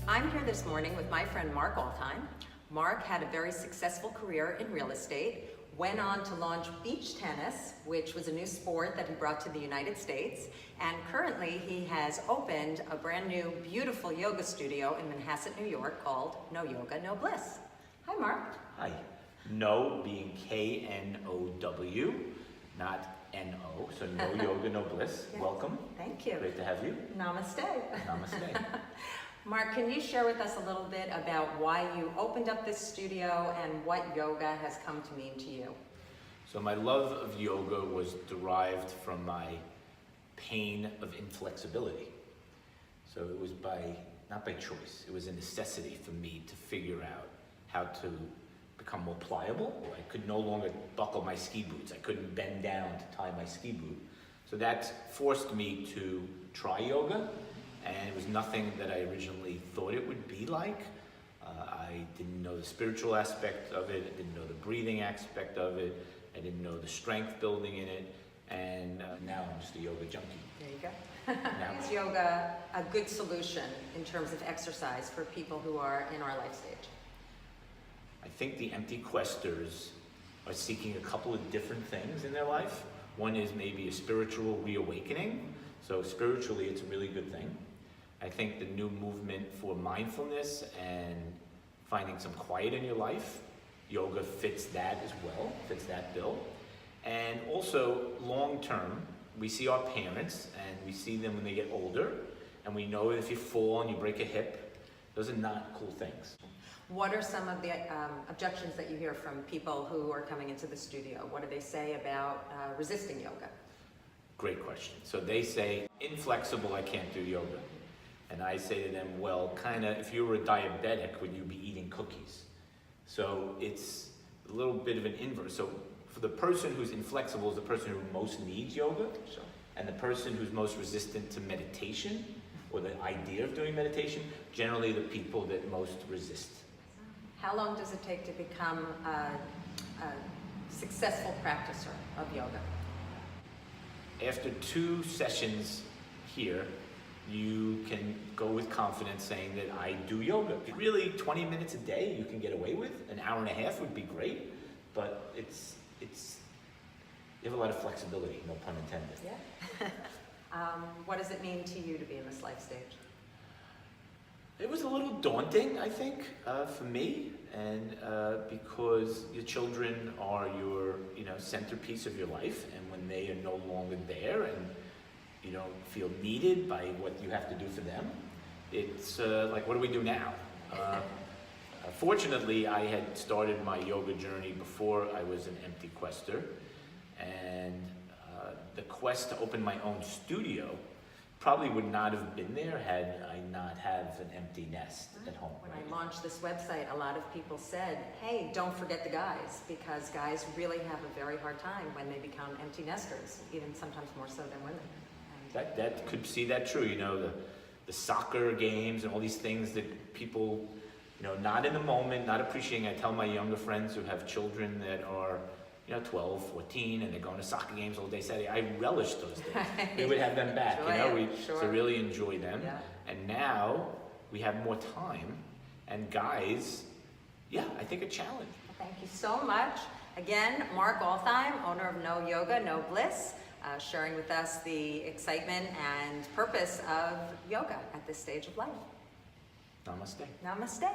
I'm here this morning with my friend Mark Altheim. Mark had a very successful career in real estate, went on to launch beach tennis, which was a new sport that he brought to the United States, and currently he has opened a brand new, beautiful yoga studio in Manhasset, New York called No Yoga, No Bliss. Hi, Mark. Hi. No being K-N-O-W, not N-O, so No Yoga, No Bliss. Yes. Welcome. Thank you. Great to have you. Namaste. Namaste. Mark, can you share with us a little bit about why you opened up this studio and what yoga has come to mean to you? So my love of yoga was derived from my pain of inflexibility. So it was not by choice, it was a necessity for me to figure out how to become more pliable. I could no longer buckle my ski boots. I couldn't bend down to tie my ski boot. So that forced me to try yoga, and it was nothing that I originally thought it would be like. I didn't know the spiritual aspect of it, I didn't know the breathing aspect of it, I didn't know the strength building in it, and now I'm just a yoga junkie. There you go. Is yoga a good solution in terms of exercise for people who are in our life stage? I think the empty questers are seeking a couple of different things in their life. One is maybe a spiritual reawakening. So spiritually, it's a really good thing. I think the new movement for mindfulness and finding some quiet in your life, yoga fits that as well, fits that bill. And also long term, we see our parents and we see them when they get older, and we know if you fall and you break a hip, those are not cool things. What are some of the objections that you hear from people who are coming into the studio? What do they say about resisting yoga? Great question. So they say, inflexible, I can't do yoga. And I say to them, well, if you were a diabetic, would you be eating cookies? So it's a little bit of an inverse. So for the person who's inflexible is the person who most needs yoga. Sure. And the person who's most resistant to meditation, or the idea of doing meditation, generally the people that most resist. How long does it take to become a successful practitioner of yoga? After 2 sessions here, you can go with confidence saying that I do yoga. Really, 20 minutes a day you can get away with. An hour and a half would be great, but you have a lot of flexibility, no pun intended. Yeah. What does it mean to you to be in this life stage? It was a little daunting, I think, for me, and because your children are your, centerpiece of your life, and when they are no longer there, and you don't feel needed by what you have to do for them, it's like, what do we do now? Fortunately, I had started my yoga journey before I was an empty quester, and the quest to open my own studio probably would not have been there had I not have an empty nest at home. When I launched this website, a lot of people said, hey, don't forget the guys, because guys really have a very hard time when they become empty nesters, even sometimes more so than women. That could see that true, the soccer games and all these things that people, not in the moment, not appreciating. I tell my younger friends who have children that are 12, 14, and they're going to soccer games all day Saturday. I relish those days. We would have them back, Sure. to really enjoy them. Yeah. And now we have more time, and guys, I think a challenge. Thank you so much. Again, Mark Altheim, owner of No Yoga, No Bliss, sharing with us the excitement and purpose of yoga at this stage of life. Namaste. Namaste.